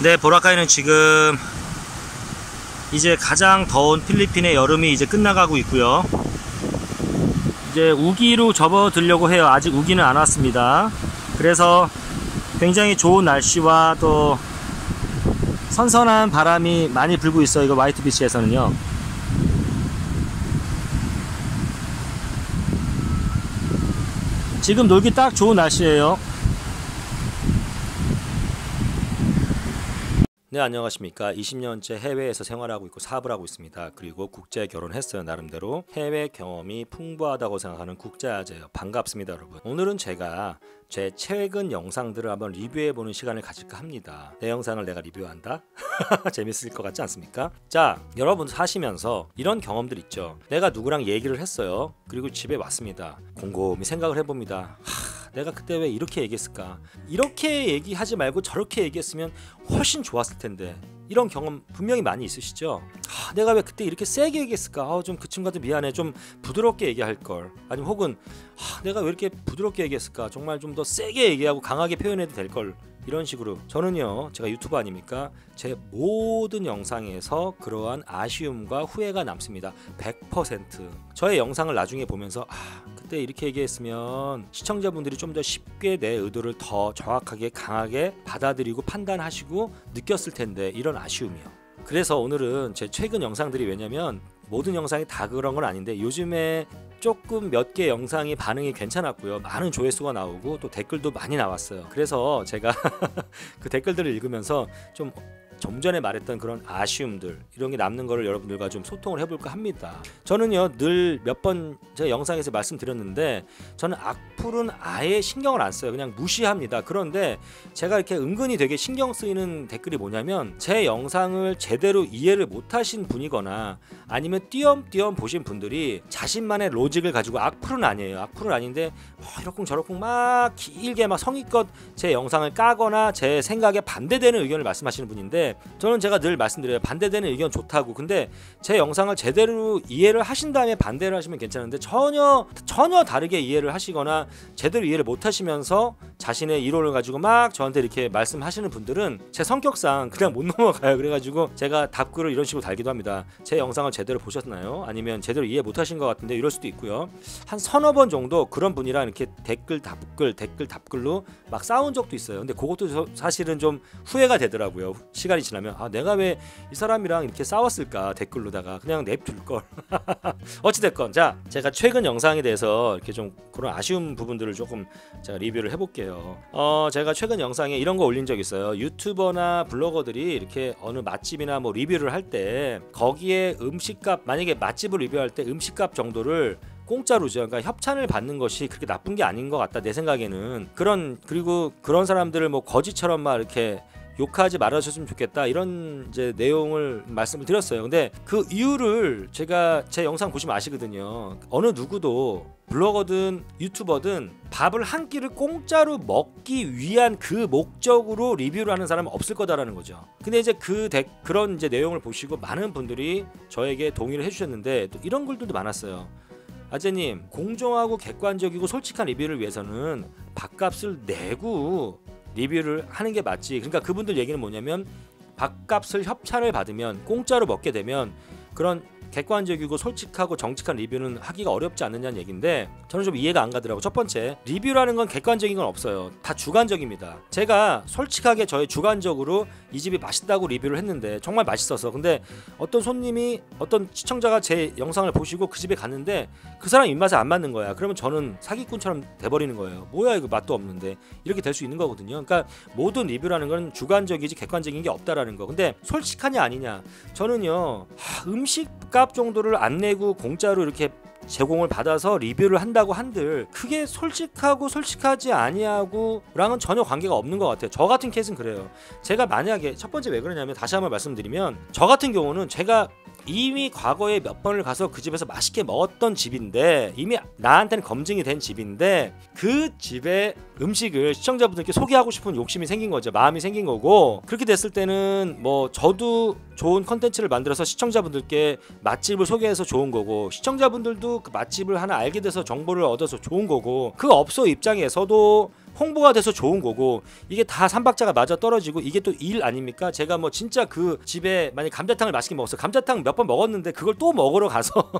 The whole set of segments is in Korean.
네, 보라카이는 지금 이제 가장 더운 필리핀의 여름이 이제 끝나가고 있고요. 이제 우기로 접어들려고 해요. 아직 우기는 안 왔습니다. 그래서 굉장히 좋은 날씨와 또 선선한 바람이 많이 불고 있어요. 이거 화이트 비치에서는요. 지금 놀기 딱 좋은 날씨예요. 네, 안녕하십니까. 20년째 해외에서 생활하고 있고 사업을 하고 있습니다. 그리고 국제 결혼했어요. 나름대로 해외 경험이 풍부하다고 생각하는 국제아재예요. 반갑습니다, 여러분. 오늘은 제가 제 최근 영상들을 한번 리뷰해보는 시간을 가질까 합니다. 내 영상을 내가 리뷰한다? 재밌을 것 같지 않습니까? 자, 여러분 사시면서 이런 경험들 있죠. 내가 누구랑 얘기를 했어요. 그리고 집에 왔습니다. 곰곰이 생각을 해봅니다. 내가 그때 왜 이렇게 얘기했을까? 이렇게 얘기하지 말고 저렇게 얘기했으면 훨씬 좋았을 텐데. 이런 경험 분명히 많이 있으시죠? 내가 왜 그때 이렇게 세게 얘기했을까? 좀 그 친구한테 미안해. 좀 부드럽게 얘기할 걸. 아니면 혹은 내가 왜 이렇게 부드럽게 얘기했을까? 정말 좀 더 세게 얘기하고 강하게 표현해도 될 걸. 이런 식으로 저는요, 제가 유튜버 아닙니까? 제 모든 영상에서 그러한 아쉬움과 후회가 남습니다. 100%. 저의 영상을 나중에 보면서 그때 이렇게 얘기했으면 시청자분들이 좀 더 쉽게 내 의도를 더 정확하게 강하게 받아들이고 판단하시고 느꼈을 텐데, 이런 아쉬움이요. 그래서 오늘은 제 최근 영상들이, 왜냐면 모든 영상이 다 그런 건 아닌데 요즘에 조금 몇 개 영상이 반응이 괜찮았고요. 많은 조회수가 나오고 또 댓글도 많이 나왔어요. 그래서 제가 그 댓글들을 읽으면서 좀 전에 말했던 그런 아쉬움들, 이런 게 남는 거를 여러분들과 좀 소통을 해볼까 합니다. 저는요, 늘 몇 번 제가 영상에서 말씀드렸는데 저는 악플은 아예 신경을 안 써요. 그냥 무시합니다. 그런데 제가 이렇게 은근히 되게 신경 쓰이는 댓글이 뭐냐면, 제 영상을 제대로 이해를 못하신 분이거나 아니면 띄엄띄엄 보신 분들이 자신만의 로직을 가지고, 악플은 아니에요. 악플은 아닌데 이러쿵저러쿵 막 길게 막 성의껏 제 영상을 까거나 제 생각에 반대되는 의견을 말씀하시는 분인데, 저는 제가 늘 말씀드려요. 반대되는 의견 좋다고. 근데 제 영상을 제대로 이해를 하신 다음에 반대를 하시면 괜찮은데 전혀 다르게 이해를 하시거나 제대로 이해를 못 하시면서 자신의 이론을 가지고 막 저한테 이렇게 말씀하시는 분들은 제 성격상 그냥 못 넘어가요. 그래가지고 제가 답글을 이런 식으로 달기도 합니다. 제 영상을 제대로 보셨나요? 아니면 제대로 이해 못 하신 것 같은데, 이럴 수도 있고요. 한 서너 번 정도 그런 분이랑 이렇게 댓글 답글로 막 싸운 적도 있어요. 근데 그것도 사실은 좀 후회가 되더라고요. 시간이 지나면 내가 왜 이 사람이랑 이렇게 싸웠을까, 댓글로다가 그냥 냅둘 걸. 어찌됐건, 자, 제가 최근 영상에 대해서 이렇게 좀 그런 아쉬운 부분들을 조금 제가 리뷰를 해볼게요. 제가 최근 영상에 이런 거 올린 적 있어요. 유튜버나 블로거들이 이렇게 어느 맛집이나 뭐 리뷰를 할 때 거기에 음식값, 만약에 맛집을 리뷰할 때 음식값 정도를 공짜로죠. 그러니까 협찬을 받는 것이 그렇게 나쁜 게 아닌 것 같다, 내 생각에는. 그리고 그런 사람들을 뭐 거지처럼 막 이렇게 욕하지 말아주셨으면 좋겠다, 이런 이제 내용을 말씀을 드렸어요. 근데 그 이유를 제가 제 영상 보시면 아시거든요. 어느 누구도 블로거든 유튜버든 밥을 한 끼를 공짜로 먹기 위한 그 목적으로 리뷰를 하는 사람은 없을 거다라는 거죠. 근데 이제 그런 이제 내용을 보시고 많은 분들이 저에게 동의를 해주셨는데, 또 이런 글들도 많았어요. 아재님, 공정하고 객관적이고 솔직한 리뷰를 위해서는 밥값을 내고 리뷰를 하는 게 맞지. 그러니까 그분들 얘기는 뭐냐면, 밥값을 협찬을 받으면 공짜로 먹게 되면 그런 객관적이고 솔직하고 정직한 리뷰는 하기가 어렵지 않느냐는 얘기인데, 저는 좀 이해가 안 가더라고. 첫 번째, 리뷰라는 건 객관적인 건 없어요. 다 주관적입니다. 제가 솔직하게 저의 주관적으로 이 집이 맛있다고 리뷰를 했는데 정말 맛있어서, 근데 어떤 손님이, 어떤 시청자가 제 영상을 보시고 그 집에 갔는데 그 사람 입맛에 안 맞는 거야. 그러면 저는 사기꾼처럼 돼버리는 거예요. 뭐야 이거, 맛도 없는데. 이렇게 될 수 있는 거거든요. 그러니까 모든 리뷰라는 건 주관적이지 객관적인 게 없다라는 거. 근데 솔직하냐 아니냐, 저는요, 음식값 정도를 안 내고 공짜로 이렇게 제공을 받아서 리뷰를 한다고 한들 그게 솔직하고 솔직하지 아니하고 랑은 전혀 관계가 없는 것 같아요. 저 같은 케이스는 그래요. 제가 만약에, 첫 번째 왜 그러냐면, 다시 한번 말씀드리면, 저 같은 경우는 제가 이미 과거에 몇 번을 가서 그 집에서 맛있게 먹었던 집인데, 이미 나한테는 검증이 된 집인데, 그 집의 음식을 시청자분들께 소개하고 싶은 욕심이 생긴 거죠. 마음이 생긴 거고, 그렇게 됐을 때는 뭐 저도 좋은 컨텐츠를 만들어서 시청자분들께 맛집을 소개해서 좋은 거고, 시청자분들도 그 맛집을 하나 알게 돼서 정보를 얻어서 좋은 거고, 그 업소 입장에서도 홍보가 돼서 좋은 거고, 이게 다 삼박자가 맞아 떨어지고 이게 또 일 아닙니까? 제가 뭐 진짜 그 집에 만약 감자탕을 맛있게 먹었어, 감자탕 몇 번 먹었는데 그걸 또 먹으러 가서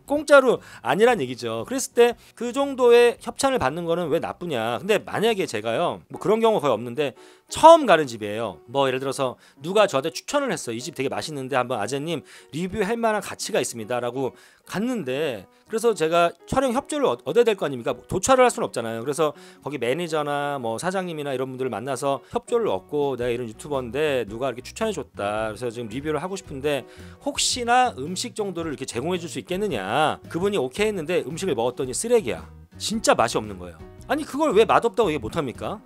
공짜로 아니란 얘기죠. 그랬을 때 그 정도의 협찬을 받는 거는 왜 나쁘냐. 근데 만약에 제가요, 뭐 그런 경우 거의 없는데 처음 가는 집이에요. 뭐 예를 들어서 누가 저한테 추천을 했어, 이 집 되게 맛있는데 한번 아재님 리뷰할 만한 가치가 있습니다 라고 갔는데, 그래서 제가 촬영 협조를 얻어야 될 거 아닙니까? 도촬을 할 수는 없잖아요. 그래서 거기 매니저나 뭐 사장님이나 이런 분들을 만나서 협조를 얻고, 내가 이런 유튜버인데 누가 이렇게 추천해 줬다, 그래서 지금 리뷰를 하고 싶은데 혹시나 음식 정도를 이렇게 제공해 줄 수 있겠느냐. 그분이 오케이 했는데 음식을 먹었더니 쓰레기야. 진짜 맛이 없는 거예요. 아니 그걸 왜 맛없다고 얘기 못합니까?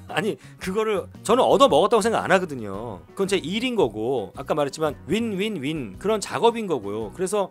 아니 그거를 저는 얻어 먹었다고 생각 안 하거든요. 그건 제 일인 거고, 아까 말했지만 윈윈윈 그런 작업인 거고요. 그래서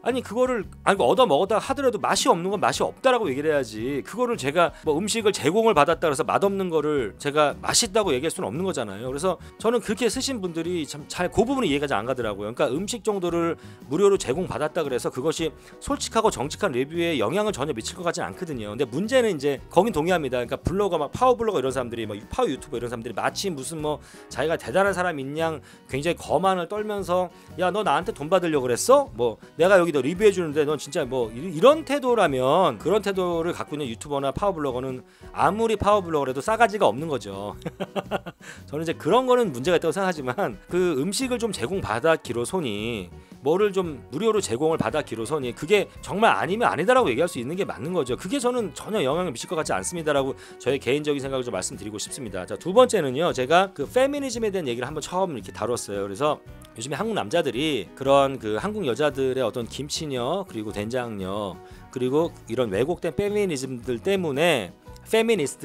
아니 그거를 얻어 먹었다 하더라도 맛이 없는 건 맛이 없다라고 얘기를 해야지, 그거를 제가 뭐 음식을 제공을 받았다 그래서 맛없는 거를 제가 맛있다고 얘기할 수는 없는 거잖아요. 그래서 저는 그렇게 쓰신 분들이 참 잘 그 부분이 이해가 잘 안 가더라고요. 그러니까 음식 정도를 무료로 제공받았다 그래서 그것이 솔직하고 정직한 리뷰에 영향을 전혀 미칠 것 같지는 않거든요. 근데 문제는 이제 거긴 동의합니다. 그러니까 블로거 막 파워 블로거 이런 사람들이, 막 파워 유튜버 이런 사람들이 마치 무슨 뭐 자기가 대단한 사람인 양 굉장히 거만을 떨면서 야 너 나한테 돈 받으려고 그랬어? 뭐 내가 여기 너 리뷰해 주는데 넌 진짜 뭐 이런 태도라면, 그런 태도를 갖고 있는 유튜버나 파워블로거는 아무리 파워블로거라도 싸가지가 없는 거죠. 저는 이제 그런 거는 문제가 있다고 생각하지만, 그 음식을 좀 제공받았기로서니, 뭐를 좀 무료로 제공을 받았기로서니 그게 정말 아니면 아니다라고 얘기할 수 있는 게 맞는 거죠. 그게 저는 전혀 영향을 미칠 것 같지 않습니다라고 저의 개인적인 생각을 좀 말씀드리고 싶습니다. 자, 두 번째는요, 제가 그 페미니즘에 대한 얘기를 한번 처음 이렇게 다뤘어요. 그래서 요즘에 한국 남자들이 그런 그 한국 여자들의 어떤 김치녀 그리고 된장녀 그리고 이런 왜곡된 페미니스트들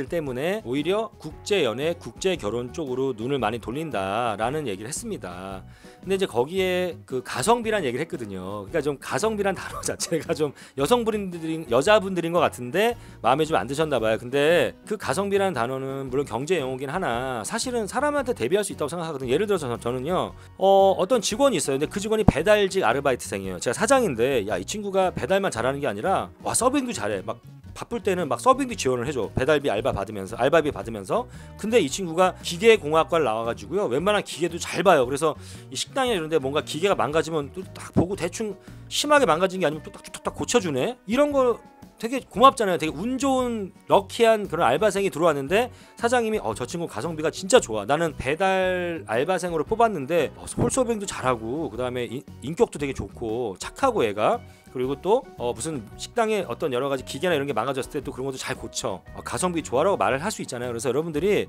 때문에 오히려 국제연애, 국제결혼 쪽으로 눈을 많이 돌린다라는 얘기를 했습니다. 근데 이제 거기에 그 가성비란 얘기를 했거든요. 그러니까 좀 가성비란 단어 자체가 좀 여자분들인 것 같은데 마음에 좀 안 드셨나 봐요. 근데 그 가성비라는 단어는 물론 경제 용어긴 하나 사실은 사람한테 대비할 수 있다고 생각하거든요. 예를 들어서 저는요, 어떤 직원이 있어요. 근데 그 직원이 배달직 아르바이트생이에요. 제가 사장인데 야, 이 친구가 배달만 잘하는 게 아니라 와 서빙도 잘해. 막 바쁠 때는 막 서빙비 지원을 해줘. 배달비 알바비 받으면서. 근데 이 친구가 기계공학과를 나와가지고요, 웬만한 기계도 잘 봐요. 그래서 이 식당에 이런데 뭔가 기계가 망가지면 또 딱 보고 대충 심하게 망가진 게 아니면 또 딱 고쳐주네. 이런 거 되게 고맙잖아요. 되게 운 좋은 럭키한 그런 알바생이 들어왔는데 사장님이 저 친구 가성비가 진짜 좋아. 나는 배달 알바생으로 뽑았는데 홀서빙도 잘하고 그다음에 인격도 되게 좋고 착하고 얘가, 그리고 또 무슨 식당에 어떤 여러 가지 기계나 이런 게 망가졌을 때 또 그런 것도 잘 고쳐. 가성비 좋아라고 말을 할 수 있잖아요. 그래서 여러분들이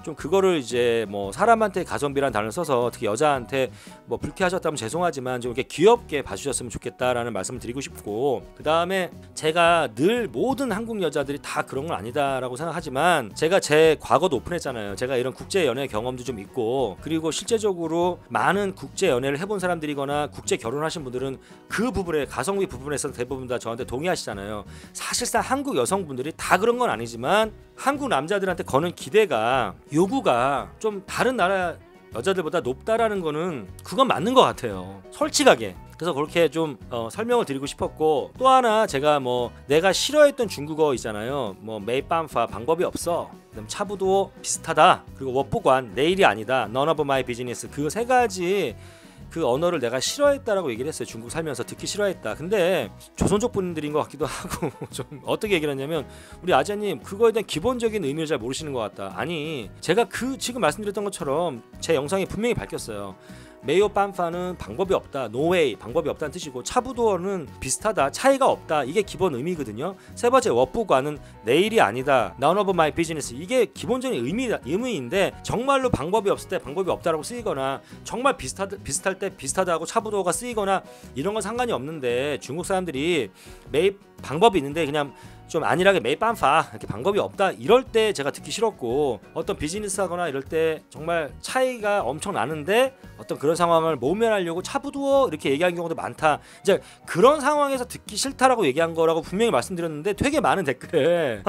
좀 그거를 이제 뭐 사람한테 가성비라는 단어를 써서 특히 여자한테 뭐 불쾌하셨다면 죄송하지만 좀 이렇게 귀엽게 봐주셨으면 좋겠다라는 말씀을 드리고 싶고, 그 다음에 제가 늘 모든 한국 여자들이 다 그런 건 아니다라고 생각하지만, 제가 제 과거도 오픈했잖아요. 제가 이런 국제 연애 경험도 좀 있고, 그리고 실제적으로 많은 국제 연애를 해본 사람들이거나 국제 결혼하신 분들은 그 부분에 가성비 부분에서 대부분 다 저한테 동의하시잖아요. 사실상 한국 여성분들이 다 그런 건 아니지만 한국 남자들한테 거는 기대가, 요구가 좀 다른 나라 여자들보다 높다라는 거는 그건 맞는 것 같아요, 솔직하게. 그래서 그렇게 좀 설명을 드리고 싶었고, 또 하나 제가 뭐 내가 싫어했던 중국어 있잖아요. 뭐 메이빰파 방법이 없어, 그다음 차부도 비슷하다, 그리고 워부관 내일이 아니다, none of my business, 그 세 가지 그 언어를 내가 싫어했다라고 얘기를 했어요. 중국 살면서 듣기 싫어했다. 근데 조선족 분들인 것 같기도 하고 좀 어떻게 얘기를 했냐면, 우리 아재님 그거에 대한 기본적인 의미를 잘 모르시는 것 같다. 아니 제가 그 지금 말씀드렸던 것처럼 제 영상에 분명히 밝혔어요. 메요 빰파는 방법이 없다, 노웨이 방법이 없다는 뜻이고, 차부도어는 비슷하다, 차이가 없다, 이게 기본 의미거든요. 세 번째 워부관은 내일이 아니다, none of my business, 이게 기본적인 의미인데 정말로 방법이 없을 때 방법이 없다라고 쓰이거나 정말 비슷할 때 비슷하다고 차부도어가 쓰이거나 이런 건 상관이 없는데, 중국 사람들이 매일 방법이 있는데 그냥 좀 안일하게 메이빰파 이렇게 방법이 없다 이럴 때 제가 듣기 싫었고, 어떤 비즈니스 하거나 이럴 때 정말 차이가 엄청 나는데 어떤 그런 상황을 모면하려고 차부두어 이렇게 얘기하는 경우도 많다. 이제 그런 상황에서 듣기 싫다라고 얘기한 거라고 분명히 말씀드렸는데 되게 많은 댓글에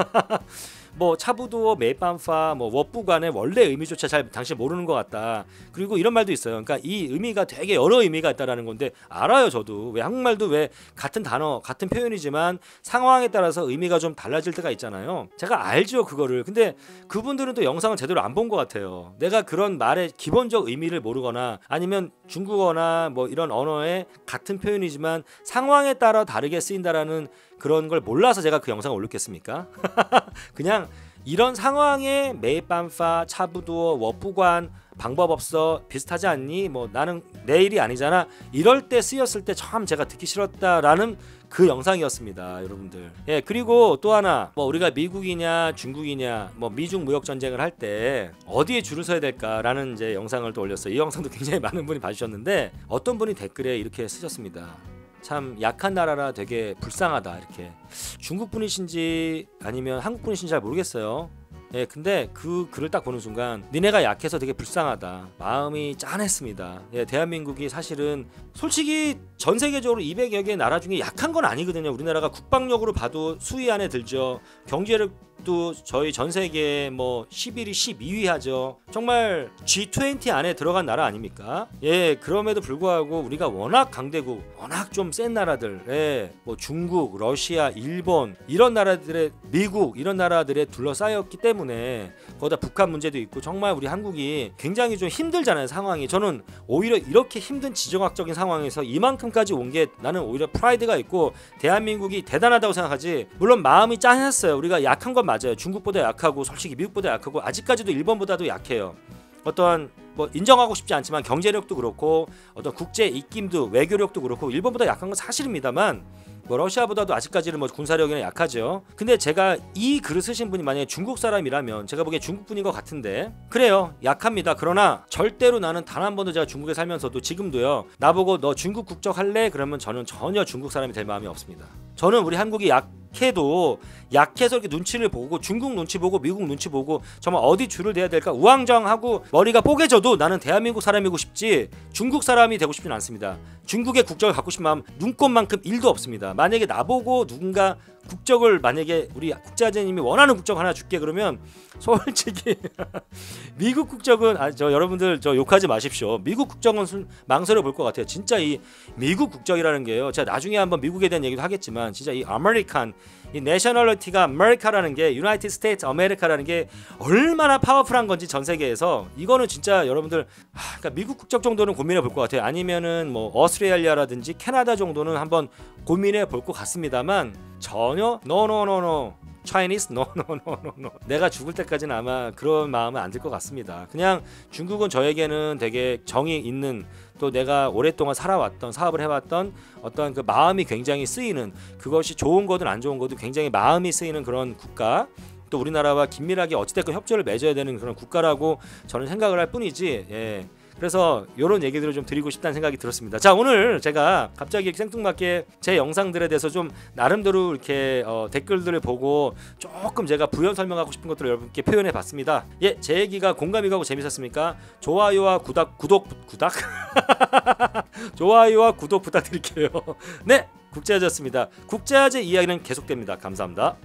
뭐 차부두어 메이반파 뭐 워부간의 원래 의미조차 잘 당신 모르는 것 같다. 그리고 이런 말도 있어요. 그러니까 이 의미가 되게 여러 의미가 있다라는 건데 알아요. 저도 왜 한국말도 왜 같은 단어 같은 표현이지만 상황에 따라서 의미가 좀 달라질 때가 있잖아요. 제가 알죠 그거를. 근데 그분들은 또 영상을 제대로 안 본 것 같아요. 내가 그런 말의 기본적 의미를 모르거나 아니면 중국어나 뭐 이런 언어의 같은 표현이지만 상황에 따라 다르게 쓰인다라는 그런 걸 몰라서 제가 그 영상을 올렸겠습니까? 그냥 이런 상황에 메이반파, 차부두어, 워부관 방법 없어 비슷하지 않니? 뭐 나는 내 일이 아니잖아. 이럴 때 쓰였을 때 참 제가 듣기 싫었다라는 그 영상이었습니다, 여러분들. 예, 그리고 또 하나, 뭐 우리가 미국이냐 중국이냐, 뭐 미중 무역 전쟁을 할 때 어디에 줄을 서야 될까라는 이제 영상을 또 올렸어요. 이 영상도 굉장히 많은 분이 봐주셨는데 어떤 분이 댓글에 이렇게 쓰셨습니다. 참 약한 나라라 되게 불쌍하다. 이렇게 중국 분이신지 아니면 한국 분이신지 잘 모르겠어요. 예, 근데 그 글을 딱 보는 순간 니네가 약해서 되게 불쌍하다. 마음이 짠했습니다. 예, 대한민국이 사실은 솔직히 전 세계적으로 200여 개의 나라 중에 약한 건 아니거든요. 우리나라가 국방력으로 봐도 수위 안에 들죠. 경제력도 저희 전 세계 뭐 11위, 12위 하죠. 정말 G20 안에 들어간 나라 아닙니까? 예, 그럼에도 불구하고 우리가 워낙 강대국, 워낙 좀 센 나라들, 예, 뭐 중국, 러시아, 일본 이런 나라들의 미국 이런 나라들에 둘러싸였기 때문에 거기다 북한 문제도 있고 정말 우리 한국이 굉장히 좀 힘들잖아요 상황이. 저는 오히려 이렇게 힘든 지정학적인 상황에서 이만큼까지 온 게 나는 오히려 프라이드가 있고 대한민국이 대단하다고 생각하지. 물론 마음이 짠했어요. 우리가 약한 건 맞아요. 중국보다 약하고 솔직히 미국보다 약하고 아직까지도 일본보다도 약해요. 어떤 뭐 인정하고 싶지 않지만 경제력도 그렇고 어떤 국제 입김도 외교력도 그렇고 일본보다 약한 건 사실입니다만 뭐 러시아보다도 아직까지는 뭐 군사력이나 약하죠. 근데 제가 이 글을 쓰신 분이 만약에 중국 사람이라면 제가 보기엔 중국 분인 것 같은데 그래요 약합니다. 그러나 절대로 나는 단 한 번도 제가 중국에 살면서도 지금도요 나보고 너 중국 국적 할래? 그러면 저는 전혀 중국 사람이 될 마음이 없습니다. 저는 우리 한국이 약해도 약해서 이렇게 눈치를 보고 중국 눈치 보고 미국 눈치 보고 정말 어디 줄을 대야 될까 우왕좌왕하고 머리가 뽀개져도 나는 대한민국 사람이고 싶지 중국 사람이 되고 싶지는 않습니다. 중국의 국적을 갖고 싶은 마음 눈꽃만큼 1도 없습니다. 만약에 나보고 누군가 국적을 만약에 우리 국제아재님이 원하는 국적 하나 줄게 그러면 솔직히 미국 국적은 저 여러분들 저 욕하지 마십시오. 미국 국적은 망설여 볼 것 같아요. 진짜 이 미국 국적이라는 게요. 제가 나중에 한번 미국에 대한 얘기도 하겠지만 진짜 이 아메리칸 이 내셔널리티가 아메리카라는 게 유나이티드 스테이트 아메리카라는 게 얼마나 파워풀한 건지 전 세계에서 이거는 진짜 여러분들 그러니까 미국 국적 정도는 고민해 볼 것 같아요. 아니면은 뭐 오스트레일리아라든지 캐나다 정도는 한번 고민해 볼 것 같습니다만 전혀 노노노노 Chinese no. 내가 죽을 때까지는 아마 그런 마음은 안 들 것 같습니다. 그냥 중국은 저에게는 되게 정이 있는 또 내가 오랫동안 살아왔던 사업을 해왔던 어떤 그 마음이 굉장히 쓰이는 그것이 좋은 거든 안 좋은 거든 굉장히 마음이 쓰이는 그런 국가 또 우리나라와 긴밀하게 어찌됐건 협조를 맺어야 되는 그런 국가라고 저는 생각을 할 뿐이지 예. 그래서 이런 얘기들을 좀 드리고 싶다는 생각이 들었습니다. 자 오늘 제가 갑자기 생뚱맞게 제 영상들에 대해서 좀 나름대로 이렇게 댓글들을 보고 조금 제가 부연 설명하고 싶은 것들을 여러분께 표현해 봤습니다. 예, 제 얘기가 공감이 가고 재밌었습니까? 좋아요와 구독 좋아요와 구독 부탁드릴게요. 네, 국제아재였습니다. 국제아재 이야기는 계속됩니다. 감사합니다.